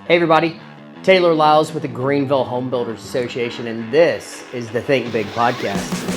Hey everybody, Taylor Lyles with the Greenville Home Builders Association, and this is the Think Big podcast.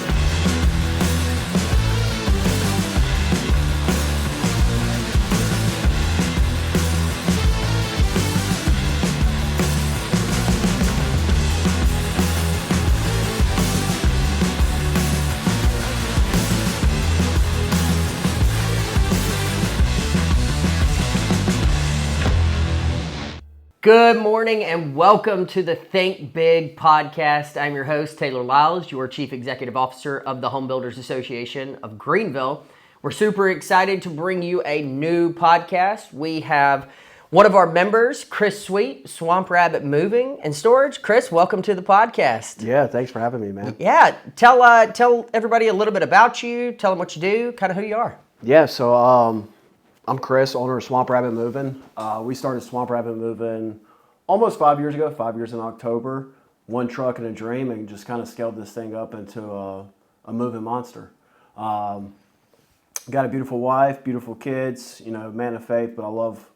Good morning and welcome to the Think Big podcast. I'm your host, Taylor Lyles, your Chief Executive Officer of the Home Builders Association of Greenville. We're super excited to bring you a new podcast. We have one of our members, Chris Sweet, Swamp Rabbit Moving and Storage. Chris, welcome to the podcast. Yeah, thanks for having me, man. Yeah, tell everybody a little bit about you, tell them what you do, kind of who you are. Yeah, so I'm Chris, owner of Swamp Rabbit Moving. We started Swamp Rabbit Moving almost 5 years ago, 5 years in October. One truck and a dream, and just kind of scaled this thing up into a moving monster. Got a beautiful wife, beautiful kids, man of faith, but I love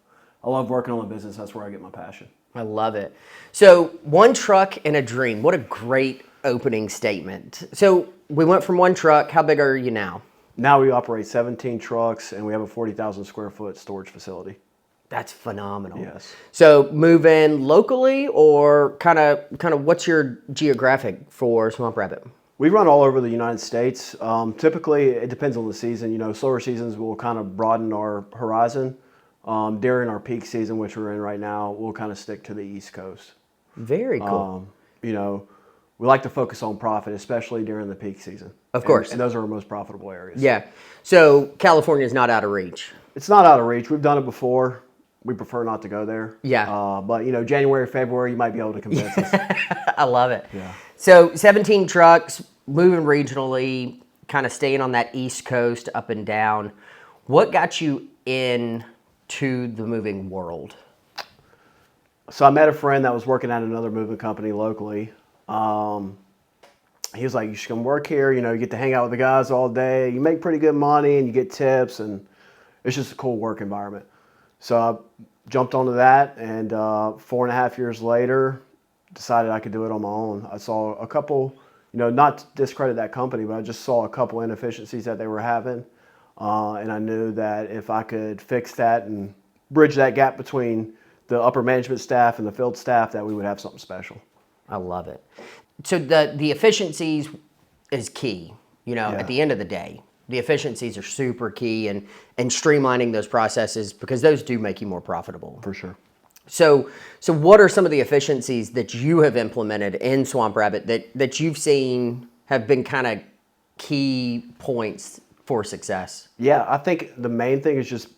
working on the business. That's where I get my passion. I love it. So, one truck and a dream. What a great opening statement. So, we went from one truck. How big are you now? Now we operate 17 trucks, and we have a 40,000 square foot storage facility. That's phenomenal. Yes. So, move in locally, or kind of what's your geographic for Swamp Rabbit? We run all over the United States. Typically, it depends on the season. Slower seasons will kind of broaden our horizon. During our peak season, which we're in right now, we'll kind of stick to the East Coast. Very cool. We like to focus on profit, especially during the peak season. Of course. And those are our most profitable areas. Yeah. So California is not out of reach. It's not out of reach. We've done it before. We prefer not to go there. Yeah. But January, February, you might be able to convince us. I love it. Yeah. So 17 trucks, moving regionally, kind of staying on that East Coast, up and down. What got you into the moving world? So I met a friend that was working at another moving company locally. He was like, you should come work here. You get to hang out with the guys all day. You make pretty good money and you get tips, and it's just a cool work environment. So I jumped onto that, and 4.5 years later, decided I could do it on my own. I saw a couple, not to discredit that company, but I just saw a couple inefficiencies that they were having. And I knew that if I could fix that and bridge that gap between the upper management staff and the field staff, that we would have something special. I love it. So the efficiencies is key, Yeah. At the end of the day. The efficiencies are super key, and streamlining those processes, because those do make you more profitable. For sure. So what are some of the efficiencies that you have implemented in Swamp Rabbit that you've seen have been kind of key points for success? Yeah, I think the main thing is just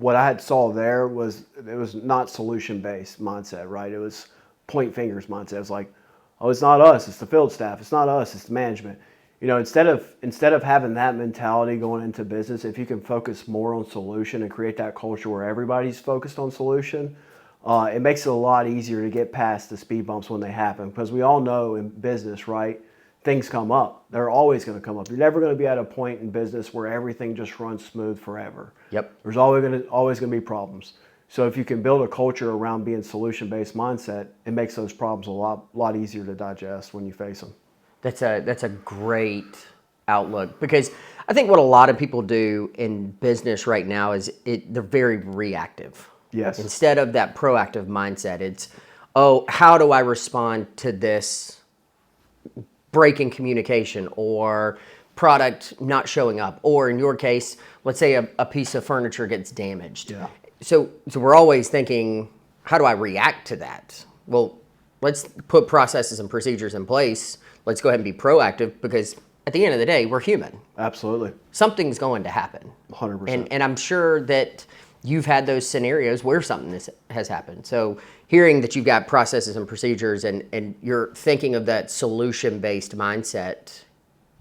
what I had saw there was it was not solution-based mindset, right? It was point fingers mindset. It was like, oh, it's not us, it's the field staff. It's not us, it's the management. Instead of having that mentality going into business, if you can focus more on solution and create that culture where everybody's focused on solution, it makes it a lot easier to get past the speed bumps when they happen. Because we all know in business, right, things come up. They're always going to come up. You're never going to be at a point in business where everything just runs smooth forever. Yep. There's always going to be problems. So if you can build a culture around being solution-based mindset, it makes those problems a lot easier to digest when you face them. That's a great outlook, because I think what a lot of people do in business right now is they're very reactive. Yes. Instead of that proactive mindset, it's, oh, how do I respond to this break in communication or product not showing up? Or in your case, let's say a piece of furniture gets damaged. Yeah. So we're always thinking, how do I react to that? Well, let's put processes and procedures in place. Let's go ahead and be proactive, because at the end of the day, we're human. Absolutely. Something's going to happen. 100%. And I'm sure that you've had those scenarios where something has happened. So hearing that you've got processes and procedures and you're thinking of that solution-based mindset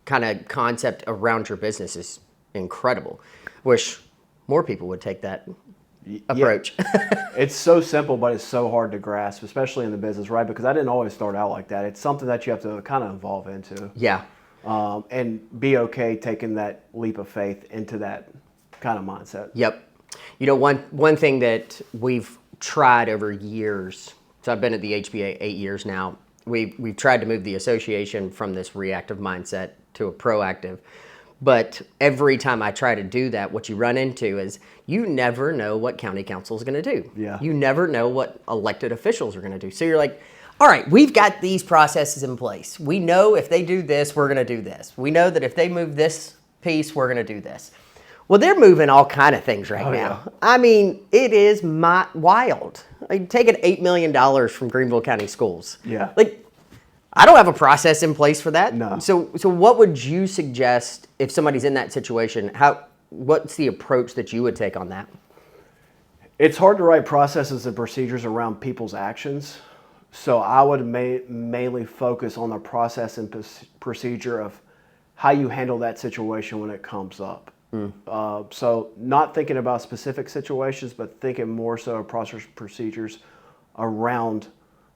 kind of concept around your business is incredible. Wish more people would take that approach. Yeah. It's so simple, but it's so hard to grasp, especially in the business, right? Because I didn't always start out like that. It's something that you have to kind of evolve into. Yeah. And be okay taking that leap of faith into that kind of mindset. Yep. One thing that we've tried over years. So I've been at the HBA 8 years now. We've tried to move the association from this reactive mindset to a proactive. But every time I try to do that, what you run into is you never know what county council is going to do. Yeah. You never know what elected officials are going to do. So you're like, all right, we've got these processes in place. We know if they do this, we're going to do this. We know that if they move this piece, we're going to do this. Well, they're moving all kind of things right now. Yeah. I mean, it is wild. Like taking $8 million from Greenville County Schools. Yeah. Like, I don't have a process in place for that. No. So what would you suggest if somebody's in that situation? What's the approach that you would take on that? It's hard to write processes and procedures around people's actions. So I would mainly focus on the process and procedure of how you handle that situation when it comes up. So not thinking about specific situations, but thinking more so of process procedures around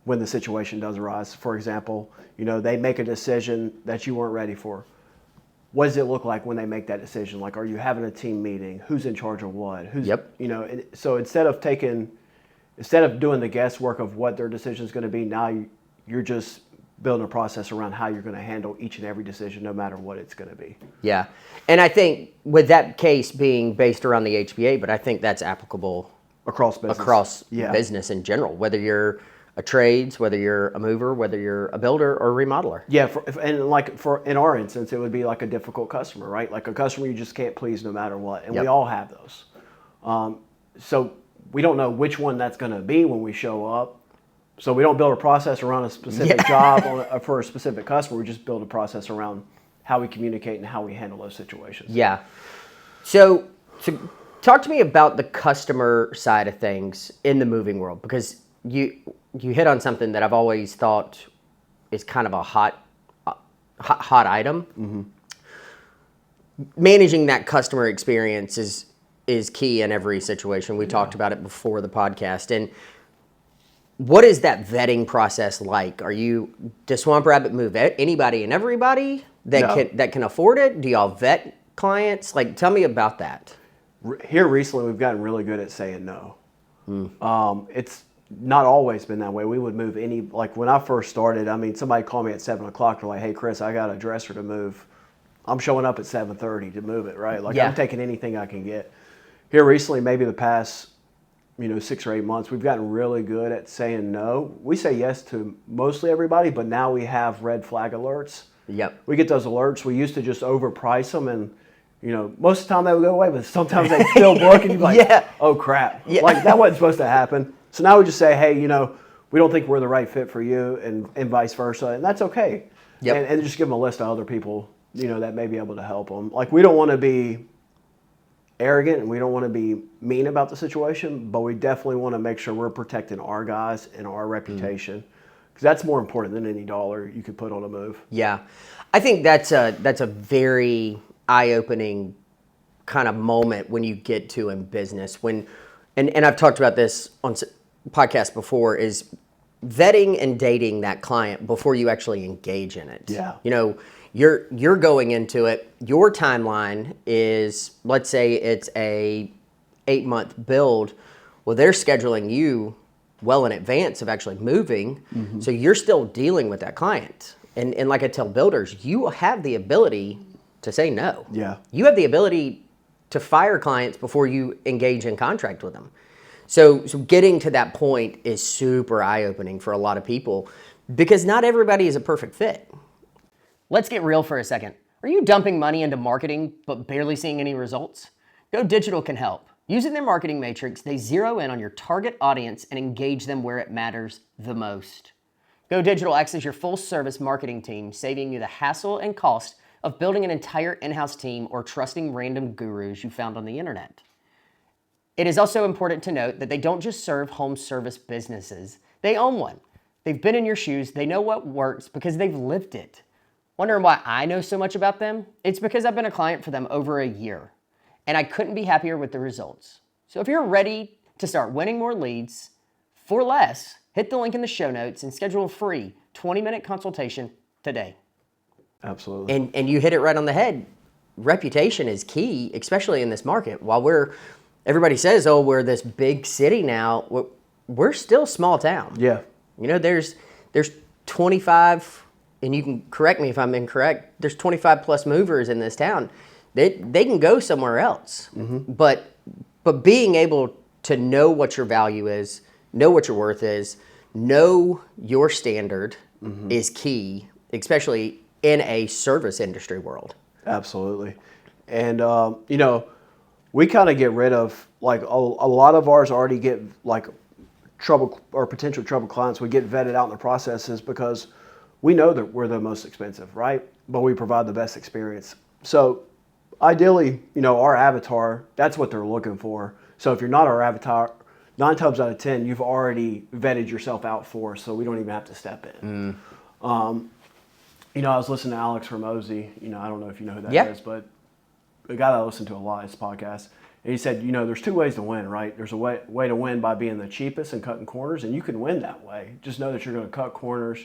when the situation does arise. For example, they make a decision that you weren't ready for. What does it look like when they make that decision? Like, are you having a team meeting? Who's in charge of what? Yep. So instead of doing the guesswork of what their decision is going to be, now you're just building a process around how you're going to handle each and every decision, no matter what it's going to be. Yeah. And I think with that case being based around the HBA, but I think that's applicable Across business. Business in general, whether you're a trades, whether you're a mover, whether you're a builder or a remodeler. Yeah. In our instance, it would be like a difficult customer, right? Like a customer you just can't please no matter what. And we all have those. So we don't know which one that's going to be when we show up. So we don't build a process around a specific job for a specific customer. We just build a process around how we communicate and how we handle those situations. Yeah. So talk to me about the customer side of things in the moving world, because you hit on something that I've always thought is kind of a hot item. Mm-hmm. Managing that customer experience is key in every situation. We talked about it before the podcast. And what is that vetting process like? Does Swamp Rabbit move anybody and everybody that can afford it? Do y'all vet clients? Like, tell me about that. Here recently, we've gotten really good at saying no. It's not always been that way. We would move like when I first started, somebody called me at 7 o'clock. They're like, hey, Chris, I got a dresser to move. I'm showing up at 7:30 to move it, right? Like, I'm taking anything I can get. Here recently, maybe the past 6 or 8 months, we've gotten really good at saying no. We say yes to mostly everybody, but now we have red flag alerts. Yep. We get those alerts. We used to just overprice them, and most of the time they would go away, but sometimes they still book, and you're like, oh crap, like that wasn't supposed to happen. So now we just say, hey, we don't think we're the right fit for you, and vice versa, and that's okay. Yep. And just give them a list of other people, that may be able to help them. Like, we don't want to be arrogant and we don't want to be mean about the situation, but we definitely want to make sure we're protecting our guys and our reputation, because that's more important than any dollar you could put on a move. Yeah, I think that's a very eye-opening kind of moment when you get to in business. And I've talked about this on podcasts before, is vetting and dating that client before you actually engage in it. Yeah. You're going into it. Your timeline is, let's say it's a 8-month build. Well, they're scheduling you well in advance of actually moving. Mm-hmm. So you're still dealing with that client. And like I tell builders, you have the ability to say no. Yeah. You have the ability to fire clients before you engage in contract with them. So getting to that point is super eye-opening for a lot of people, because not everybody is a perfect fit. Let's get real for a second. Are you dumping money into marketing but barely seeing any results? Go Digital can help. Using their marketing matrix, they zero in on your target audience and engage them where it matters the most. Go Digital acts as your full-service marketing team, saving you the hassle and cost of building an entire in-house team or trusting random gurus you found on the internet. It is also important to note that they don't just serve home service businesses. They own one. They've been in your shoes. They know what works because they've lived it. Wondering why I know so much about them? It's because I've been a client for them over a year, and I couldn't be happier with the results. So if you're ready to start winning more leads for less, hit the link in the show notes and schedule a free 20-minute consultation today. Absolutely. And you hit it right on the head. Reputation is key, especially in this market. While everybody says, oh, we're this big city now, we're still small town. Yeah. You know, there's 25, and you can correct me if I'm incorrect. There's 25 plus movers in this town. They can go somewhere else. But being able to know what your value is, know what your worth is, know your standard is key, especially in a service industry world. Absolutely. And, you know, we kind of get rid of, like, a lot of ours already get, like, trouble or potential trouble clients. We get vetted out in the processes because we know that we're the most expensive, right? But we provide the best experience. So ideally, you know, our avatar, that's what they're looking for. So if you're not our avatar, 9 times out of 10, you've already vetted yourself out for us, so we don't even have to step in. You know, I was listening to Alex Ramosi. You know, I don't know if you know who that is, but the guy that I listen to a lot, his podcast, and he said, you know, there's 2 ways to win, right? There's a way to win by being the cheapest and cutting corners, and you can win that way. Just know that you're going to cut corners.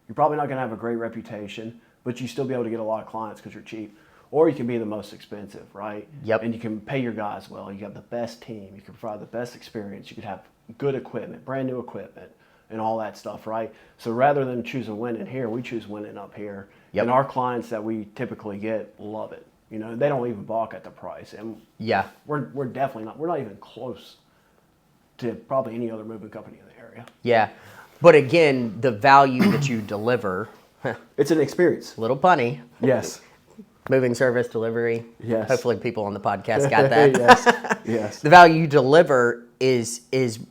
You're probably not going to have a great reputation, but you still be able to get a lot of clients because you're cheap. Or you can be the most expensive, right? Yep. And you can pay your guys well. You have the best team. You can provide the best experience. You could have good equipment, brand new equipment, and all that stuff, right? So rather than choosing winning here, we choose winning up here. Yep. And our clients that we typically get love it. You know, they don't even balk at the price. And we're definitely not, we're not even close to probably any other moving company in the area. Yeah. But again, the value that you deliver, it's an experience. Little punny. Yes. Moving service delivery. Yes. Hopefully people on the podcast got that. Yes. The value you deliver is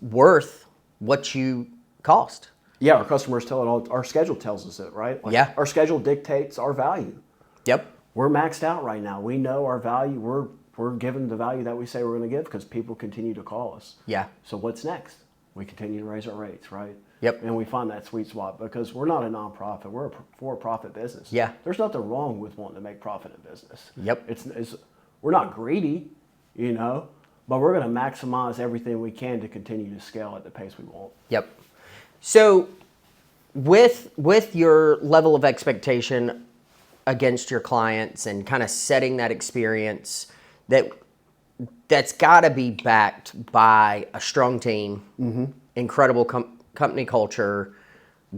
worth what you cost. Yeah, our customers tell it all. Our schedule tells us it, right? Like, our schedule dictates our value. Yep. We're maxed out right now. We know our value. We're given the value that we say we're going to give because people continue to call us. Yeah. So what's next? We continue to raise our rates, right? Yep. And we find that sweet spot because we're not a nonprofit. We're a for-profit business. Yeah. There's nothing wrong with wanting to make profit in business. Yep. It's we're not greedy, you know, but we're going to maximize everything we can to continue to scale at the pace we want. Yep. So with your level of expectation against your clients and kind of setting that experience, that's got to be backed by a strong team, incredible company culture,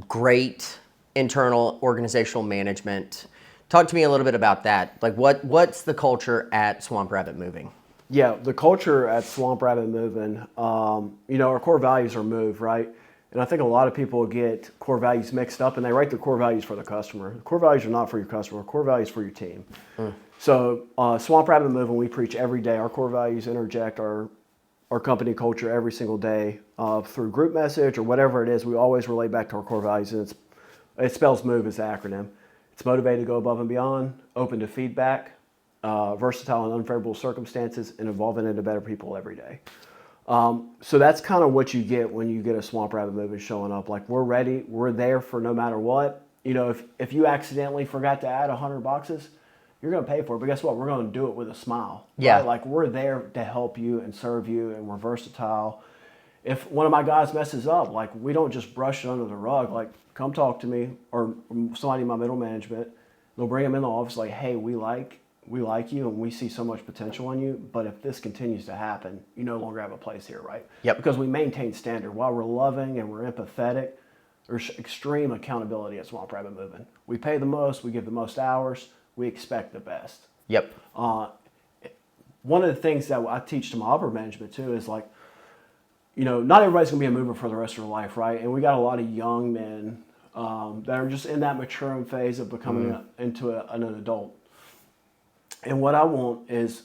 great internal organizational management. Talk to me a little bit about that. Like what's the culture at Swamp Rabbit Moving? Yeah, the culture at Swamp Rabbit Moving, you know, our core values are move, right? And I think a lot of people get core values mixed up and they write their core values for the customer. The core values are not for your customer. Core values for your team. So Swamp Rabbit Moving, we preach every day. Our core values interject our company culture every single day through group message or whatever it is. We always relate back to our core values, and it spells MOVE as the acronym. It's motivated to go above and beyond, open to feedback, versatile in unfavorable circumstances, and evolving into better people every day. So that's kind of what you get when you get a Swamp Rabbit Moving showing up. Like, we're ready. We're there for no matter what. You know, if you accidentally forgot to add 100 boxes, you're going to pay for it. But guess what? We're going to do it with a smile. Yeah. Right? Like, we're there to help you and serve you, and we're versatile. If one of my guys messes up, like, we don't just brush it under the rug. Like, come talk to me or somebody in my middle management. They'll bring them in the office like, hey, we like you and we see so much potential in you, but if this continues to happen, you no longer have a place here, right? Yep. Because we maintain standard. While we're loving and we're empathetic, there's extreme accountability at Swamp Rabbit Moving. We pay the most, we give the most hours, we expect the best. Yep. One of the things that I teach to my upper management too is, like, you know, not everybody's gonna be a mover for the rest of their life, right? And we got a lot of young men that are just in that maturing phase of becoming an adult. And what I want is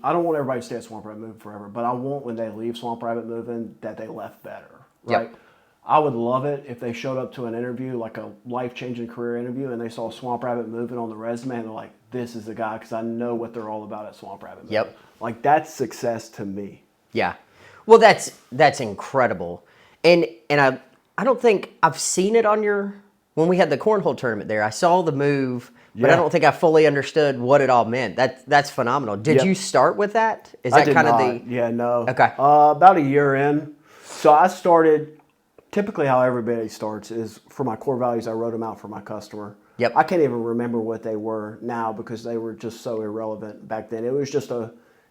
I don't want everybody to stay at Swamp Rabbit Moving forever, but I want when they leave Swamp Rabbit Moving that they left better, right? Yep. I would love it if they showed up to an interview, like a life-changing career interview, and they saw Swamp Rabbit Moving on the resume, and they're like, this is the guy, because I know what they're all about at Swamp Rabbit Moving. Yep. Like, that's success to me. Yeah. Well, that's incredible. And I don't think I've seen it on when we had the cornhole tournament there. I saw the move, but I don't think I fully understood what it all meant. That's phenomenal. Did you start with that? Is that kind of the... Yeah, no. Okay. About a year in. So I started, typically how everybody starts is for my core values, I wrote them out for my customer. Yep. I can't even remember what they were now because they were just so irrelevant back then. It was just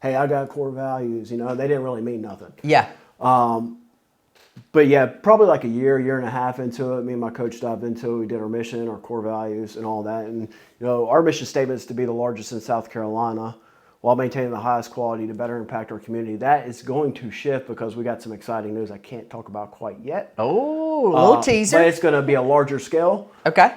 hey, I got core values, you know, they didn't really mean nothing. Yeah. But yeah, probably like a year and a half into it, me and my coach dived into it. We did our mission, our core values, and all that. And our mission statement is to be the largest in South Carolina while maintaining the highest quality to better impact our community. That is going to shift because we got some exciting news I can't talk about quite yet. Oh, a little teaser. But it's going to be a larger scale. Okay.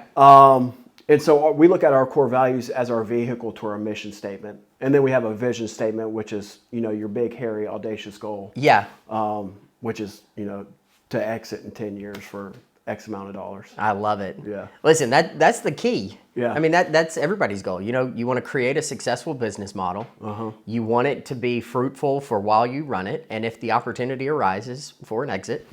And so we look at our core values as our vehicle to our mission statement. And then we have a vision statement, which is, your big, hairy, audacious goal. Yeah. Which is, to exit in 10 years for X amount of dollars. I love it. Yeah. Listen, that's the key. Yeah. I mean, that's everybody's goal. You want to create a successful business model. Uh-huh. You want it to be fruitful for while you run it. And if the opportunity arises for an exit,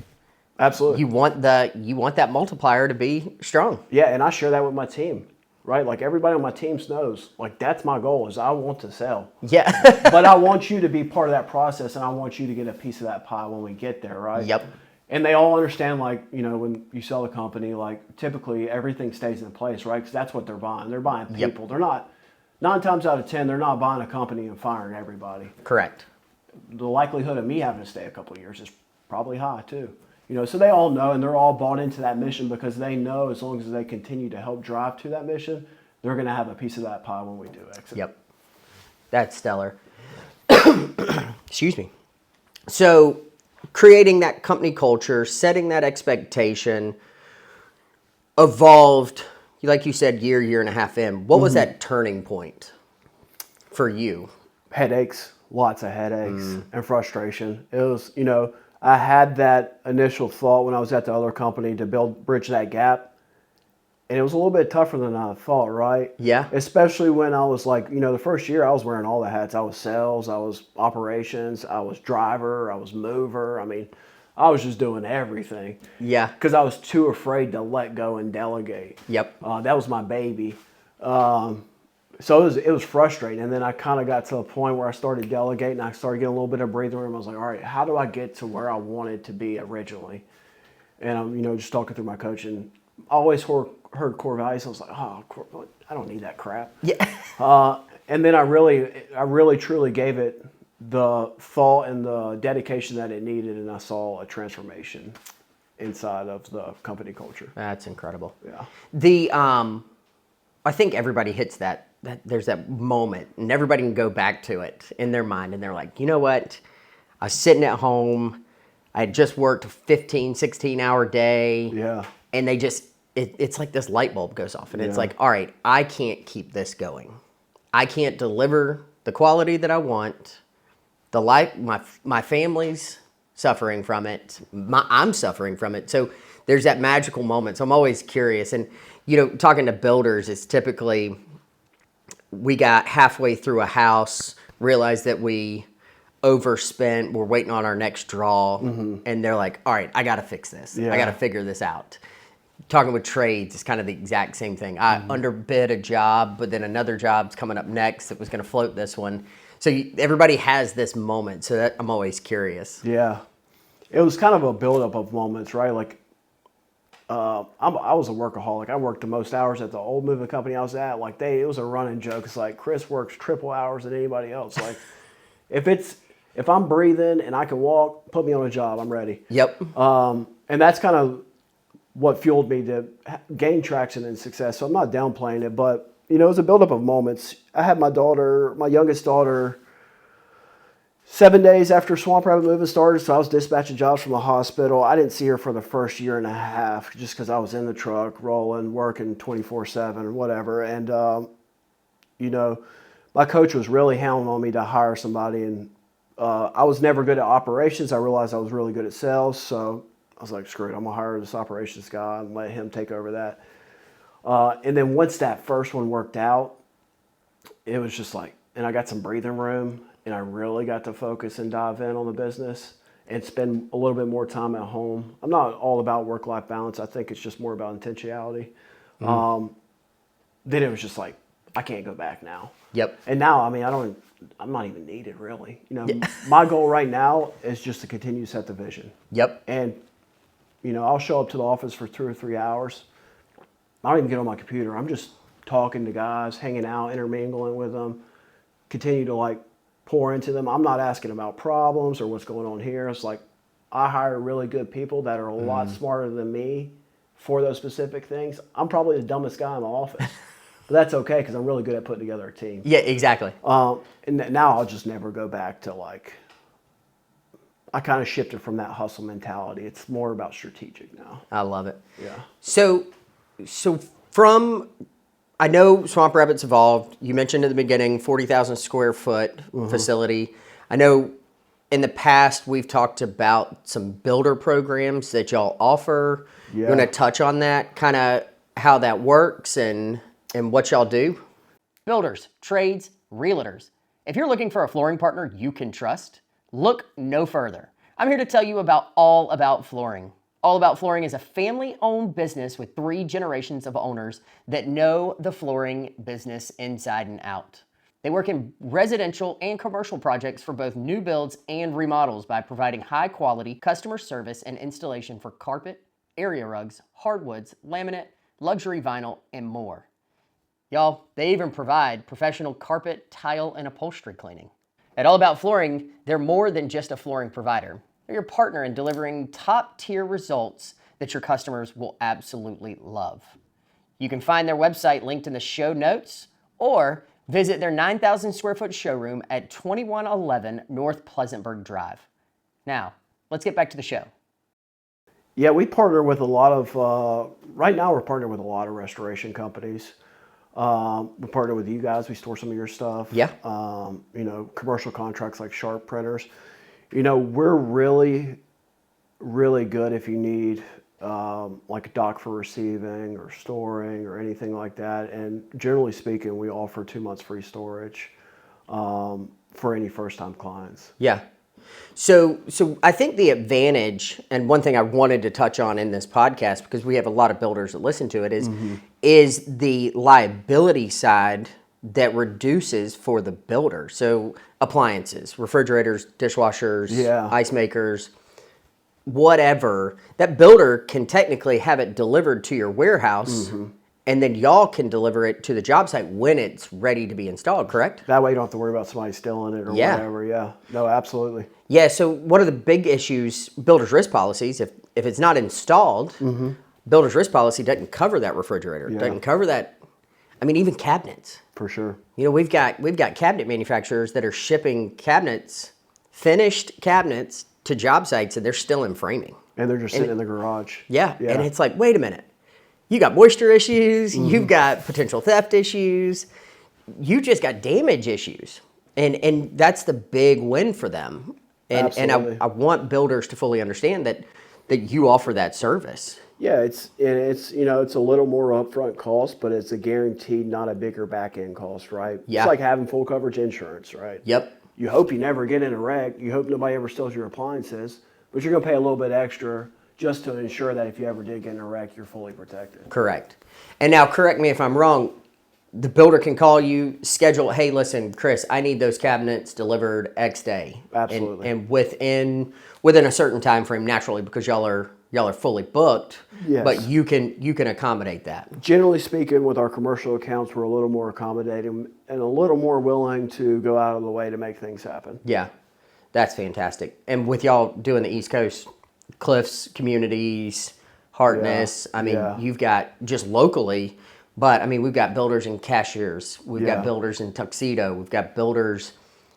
Absolutely. you want that multiplier to be strong. Yeah, and I share that with my team, right? Like everybody on my team knows, like that's my goal is I want to sell. Yeah. But I want you to be part of that process and I want you to get a piece of that pie when we get there, right? Yep. And they all understand, like, when you sell a company, like typically everything stays in place, right? Because that's what they're buying. They're buying people. Yep. They're not, 9 times out of 10, they're not buying a company and firing everybody. Correct. The likelihood of me having to stay a couple of years is probably high too. So they all know and they're all bought into that mission because they know as long as they continue to help drive to that mission, they're going to have a piece of that pie when we do exit. Yep. That's stellar. Excuse me. So creating that company culture, setting that expectation, evolved, like you said, year and a half in. What was that turning point for you? Headaches, lots of headaches and frustration. It was, I had that initial thought when I was at the other company to bridge that gap. And it was a little bit tougher than I thought, right? Yeah. Especially when I was like, the first year I was wearing all the hats. I was sales, I was operations, I was driver, I was mover. I mean, I was just doing everything. Yeah. Because I was too afraid to let go and delegate. Yep. That was my baby. So it was frustrating. And then I kind of got to a point where I started delegating. I started getting a little bit of breathing room. I was like, all right, how do I get to where I wanted to be originally? And I'm, just talking through my coach and I always heard core values. I was like, I don't need that crap. Yeah. And then I really truly gave it the thought and the dedication that it needed. And I saw a transformation inside of the company culture. That's incredible. Yeah. I think everybody hits that there's that moment and everybody can go back to it in their mind and they're like, you know what? I was sitting at home. I had just worked a 15, 16-hour day. Yeah. And they just, it's like this light bulb goes off and it's like, all right, I can't keep this going. I can't deliver the quality that I want. The life, my family's suffering from it. I'm suffering from it. So there's that magical moment. So I'm always curious. And, talking to builders, it's typically we got halfway through a house, realized that we overspent, we're waiting on our next draw, and they're like, all right, I got to fix this. Yeah. I got to figure this out. Talking with trades is kind of the exact same thing. I underbid a job, but then another job's coming up next that was going to float this one. So everybody has this moment, so that I'm always curious. Yeah. It was kind of a buildup of moments, right? Like, I was a workaholic. I worked the most hours at the old moving company I was at. Like it was a running joke. It's like Chris works triple hours than anybody else. Like if I'm breathing and I can walk, put me on a job. I'm ready. Yep. And that's kind of what fueled me to gain traction and success. So I'm not downplaying it, but it was a buildup of moments. I had my youngest daughter, 7 days after Swamp Rabbit moving started, so I was dispatching jobs from the hospital. I didn't see her for the first year and a half just because I was in the truck, rolling, working 24/7, whatever. And, my coach was really hounding on me to hire somebody. And I was never good at operations. I realized I was really good at sales. So I was like, screw it, I'm going to hire this operations guy and let him take over that. And then once that first one worked out, it was just like, and I got some breathing room. And I really got to focus and dive in on the business and spend a little bit more time at home. I'm not all about work-life balance. I think it's just more about intentionality. Then it was just like, I can't go back now. Yep. And now, I'm not even needed really. My goal right now is just to continue to set the vision. Yep. And, I'll show up to the office for 2 or 3 hours. I don't even get on my computer. I'm just talking to guys, hanging out, intermingling with them, continue to pour into them. I'm not asking about problems or what's going on here. It's like, I hire really good people that are a lot smarter than me for those specific things. I'm probably the dumbest guy in the office, but that's okay because I'm really good at putting together a team. Yeah, exactly. And now I'll just never go back to like, I kind of shifted from that hustle mentality. It's more about strategic now. I love it. Yeah. So from, I know Swamp Rabbit's evolved. You mentioned at the beginning, 40,000 square foot facility. I know in the past we've talked about some builder programs that y'all offer. Yeah. You want to touch on that, kind of how that works and what y'all do? Builders, trades, realtors. If you're looking for a flooring partner you can trust, look no further. I'm here to tell you about All About Flooring. All About Flooring is a family-owned business with 3 generations of owners that know the flooring business inside and out. They work in residential and commercial projects for both new builds and remodels by providing high-quality customer service and installation for carpet, area rugs, hardwoods, laminate, luxury vinyl, and more. Y'all, they even provide professional carpet, tile, and upholstery cleaning. At All About Flooring, they're more than just a flooring provider. They're your partner in delivering top-tier results that your customers will absolutely love. You can find their website linked in the show notes or visit their 9,000 square foot showroom at 2111 North Pleasantburg Drive. Now, let's get back to the show. Yeah, we partner with a lot of, right now we're partnering with a lot of restoration companies. We partner with you guys. We store some of your stuff. Yeah. Commercial contracts like Sharp printers. We're really, really good if you need like a dock for receiving or storing or anything like that. And generally speaking, we offer 2 months free storage for any first-time clients. Yeah. So I think the advantage, and one thing I wanted to touch on in this podcast, because we have a lot of builders that listen to it, is the liability side that reduces for the builder. So appliances, refrigerators, dishwashers, ice makers, whatever, that builder can technically have it delivered to your warehouse, and then y'all can deliver it to the job site when it's ready to be installed, correct? That way you don't have to worry about somebody stealing it or whatever. Yeah. No, absolutely. Yeah, so one of the big issues, builder's risk policies, if it's not installed, builder's risk policy doesn't cover that refrigerator, doesn't cover that, even cabinets. For sure. We've got cabinet manufacturers that are shipping cabinets, finished cabinets, to job sites, and they're still in framing. And they're just sitting in the garage. Yeah, and it's like, wait a minute. You got moisture issues, you've got potential theft issues, you just got damage issues. And that's the big win for them. And I want builders to fully understand that you offer that service. Yeah, it's a little more upfront cost, but it's a guaranteed, not a bigger back end cost, right? Yeah. It's like having full coverage insurance, right? Yep. You hope you never get in a wreck. You hope nobody ever steals your appliances, but you're going to pay a little bit extra just to ensure that if you ever did get in a wreck, you're fully protected. Correct. And now, correct me if I'm wrong, the builder can call you, schedule, hey, listen, Chris, I need those cabinets delivered X day. Absolutely. And within a certain time frame, naturally, because y'all are fully booked. Yes. But you can accommodate that. Generally speaking, with our commercial accounts, we're a little more accommodating and a little more willing to go out of the way to make things happen. Yeah, that's fantastic. And with y'all doing the East Coast, Cliffs, Communities, Hartness, you've got just locally, but we've got builders in Cashiers, we've got builders in Tuxedo, we've got builders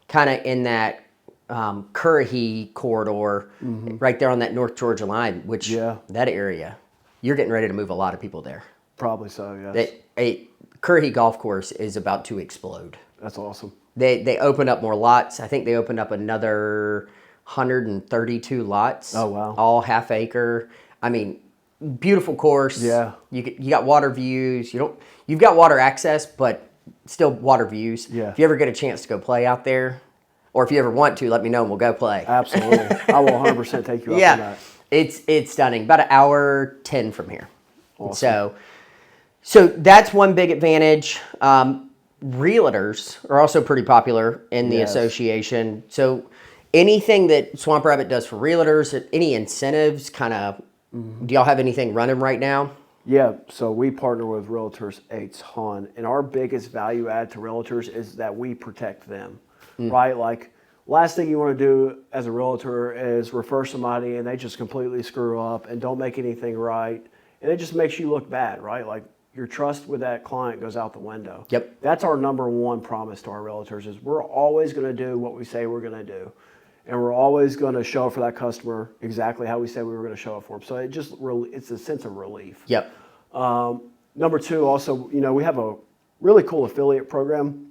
kind of in that Currahee corridor, right there on that North Georgia line, which that area, you're getting ready to move a lot of people there. Probably so, yes. Currahee Golf Course is about to explode. That's awesome. They opened up more lots. I think they opened up another 132 lots. Oh, wow. All half acre. Beautiful course. Yeah. You got water views. You've got water access, but still water views. Yeah. If you ever get a chance to go play out there, or if you ever want to, let me know and we'll go play. Absolutely. I will 100% take you up on that. It's stunning. About an hour 10 from here. Awesome. So that's one big advantage. Realtors are also pretty popular in the association. So anything that Swamp Rabbit does for realtors, any incentives, kind of, do y'all have anything running right now? Yeah, so we partner with realtors a ton. And our biggest value add to realtors is that we protect them, right? Like last thing you want to do as a realtor is refer somebody and they just completely screw up and don't make anything right. And it just makes you look bad, right? Like your trust with that client goes out the window. Yep. That's our number one promise to our realtors is we're always going to do what we say we're going to do. And we're always going to show up for that customer exactly how we said we were going to show up for them. So it's a sense of relief. Yep. Number two, also, we have a really cool affiliate program.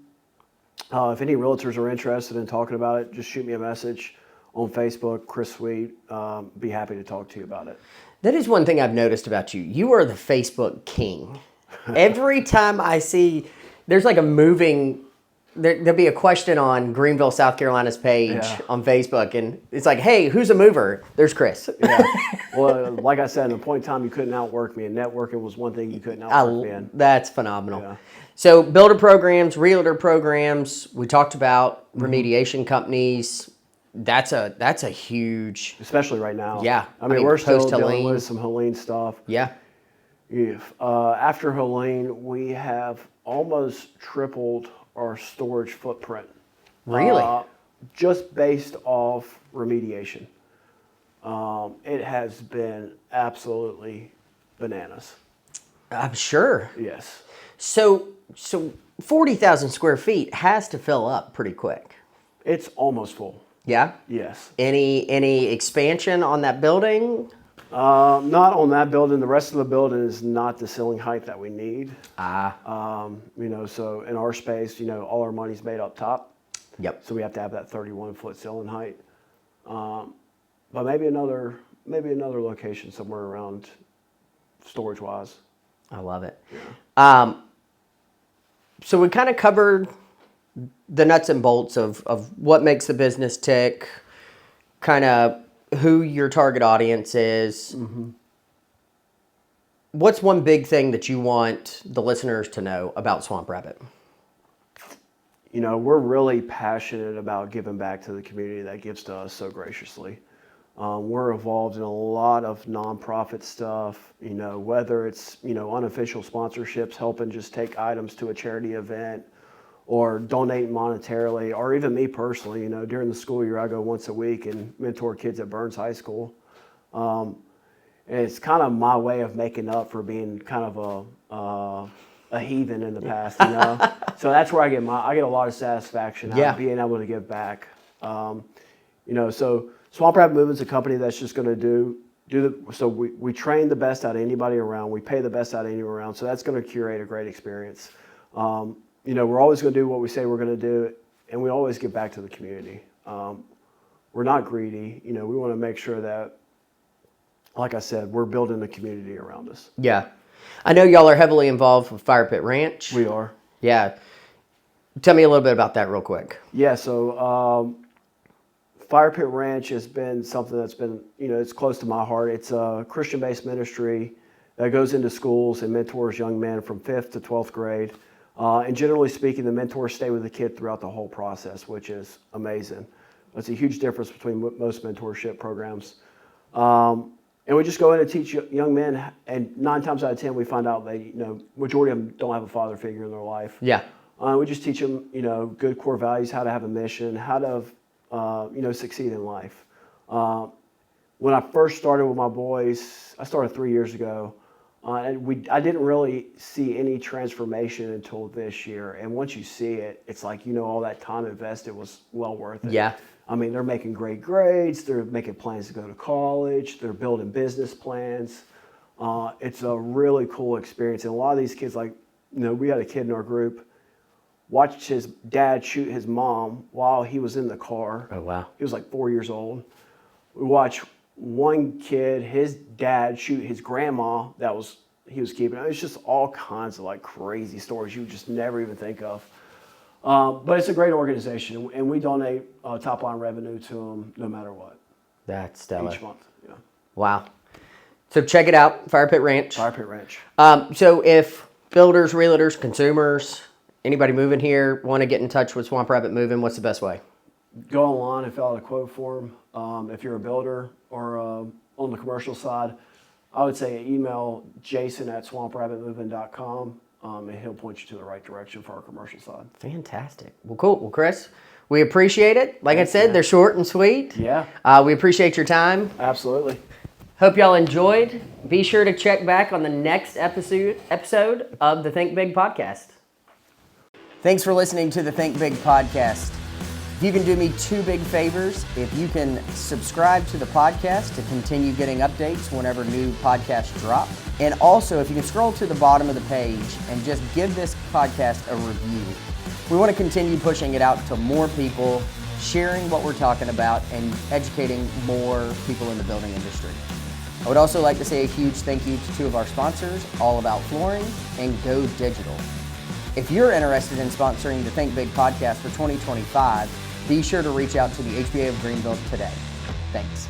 If any realtors are interested in talking about it, just shoot me a message on Facebook, Chris Sweet. Be happy to talk to you about it. That is one thing I've noticed about you. You are the Facebook king. Every time I see, there's like a moving, there'll be a question on Greenville, South Carolina's page on Facebook, and it's like, hey, who's a mover? There's Chris. Yeah. Well, like I said, at a point in time, you couldn't outwork me, and networking was one thing you couldn't outwork me in. That's phenomenal. Yeah. So builder programs, realtor programs, we talked about remediation companies. That's a huge, especially right now. Yeah. I mean we're still dealing Helene. with some Helene stuff. Yeah. After Helene, we have almost tripled our storage footprint. Really? Just based off remediation. It has been absolutely bananas. I'm sure. Yes. So 40,000 square feet has to fill up pretty quick. It's almost full. Yeah? Yes. Any expansion on that building? Not on that building. The rest of the building is not the ceiling height that we need. So in our space, all our money's made up top. Yep. So we have to have that 31-foot ceiling height. But maybe another location somewhere around storage-wise. I love it. Yeah. So we kind of covered the nuts and bolts of what makes the business tick, kind of who your target audience is. Mm-hmm. What's one big thing that you want the listeners to know about Swamp Rabbit? We're really passionate about giving back to the community that gives to us so graciously. We're involved in a lot of nonprofit stuff, whether it's, unofficial sponsorships, helping just take items to a charity event or donate monetarily, or even me personally, during the school year, I go once a week and mentor kids at Burns High School. And it's kind of my way of making up for being kind of a heathen in the past, So that's where I get a lot of satisfaction out of being able to give back. So Swamp Rabbit Movement's a company that's just going to so we train the best out of anybody around. We pay the best out of anyone around. So that's going to curate a great experience. We're always going to do what we say we're going to do, and we always give back to the community. We're not greedy. We want to make sure that, like I said, we're building a community around us. Yeah. I know y'all are heavily involved with Fire Pit Ranch. We are. Yeah. Tell me a little bit about that real quick. Yeah, so Fire Pit Ranch has been something that's been, it's close to my heart. It's a Christian-based ministry that goes into schools and mentors young men from 5th to 12th grade. And generally speaking, the mentors stay with the kid throughout the whole process, which is amazing. That's a huge difference between most mentorship programs. And we just go in and teach young men, and 9 times out of 10, we find out they, majority of them don't have a father figure in their life. Yeah. We just teach them, good core values, how to have a mission, how to, succeed in life. When I first started with my boys, I started 3 years ago. And I didn't really see any transformation until this year. And once you see it, it's like, all that time invested was well worth it. Yeah. I mean, they're making great grades. They're making plans to go to college. They're building business plans. It's a really cool experience. And a lot of these kids, we had a kid in our group, watched his dad shoot his mom while he was in the car. Oh, wow. He was like 4 years old. We watched one kid, his dad shoot his grandma he was keeping. It's just all kinds of crazy stories you would just never even think of. But it's a great organization, and we donate top line revenue to them no matter what. That's stellar. Each month, yeah. Wow. So check it out, Fire Pit Ranch. Fire Pit Ranch. So if builders, realtors, consumers, anybody moving here want to get in touch with Swamp Rabbit Moving, what's the best way? Go online and fill out a quote form. If you're a builder or on the commercial side, I would say email jason@swamprabbitmoving.com, and he'll point you to the right direction for our commercial side. Fantastic. Well, cool. Well, Chris, We appreciate it. Like I said, they're short and sweet. Yeah. We appreciate your time. Absolutely. Hope y'all enjoyed. Be sure to check back on the next episode of the Think Big podcast. Thanks for listening to the Think Big podcast. If you can do me two big favors, if you can subscribe to the podcast to continue getting updates whenever new podcasts drop. And also, if you can scroll to the bottom of the page and just give this podcast a review. We want to continue pushing it out to more people, sharing what we're talking about, and educating more people in the building industry. I would also like to say a huge thank you to two of our sponsors, All About Flooring and Go Digital. If you're interested in sponsoring the Think Big podcast for 2025, be sure to reach out to the HBA of Greenville today. Thanks.